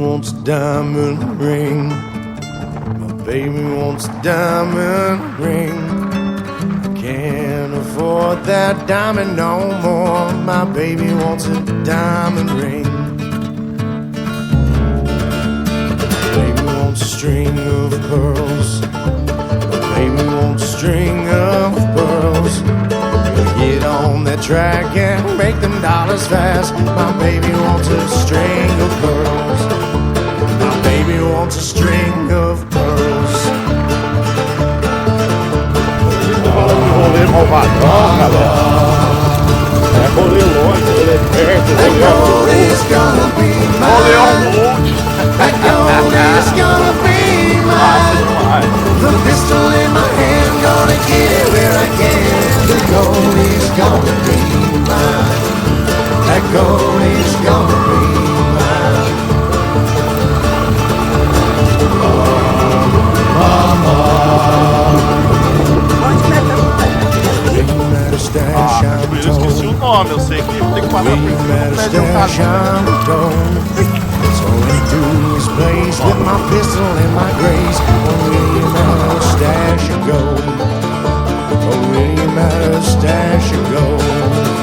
wants a diamond ring. My baby wants a diamond ring. I can't afford that diamond no more. My baby wants a diamond ring. My baby wants a string of pearls. My baby wants a string of pearls. Get on that track and make them dollars fast. My baby wants a string of pearls. My baby wants a string of pearls. Rolê malvadão, galera. É rolê longe, rolê perto, That gold is gonna be rolê ao mine. monte. That gold is gonna be mine. The pistol in my hand, gonna get it where I can. The gold is gonna be mine. That gold is gonna be mine. Mama. Stash, I'm Eu esqueci o nome, eu sei que tem que parar pra pedir um cachorro. So into his place with my pistol and my grace. Oh, William had a stash of gold. Oh, William had a stash of gold.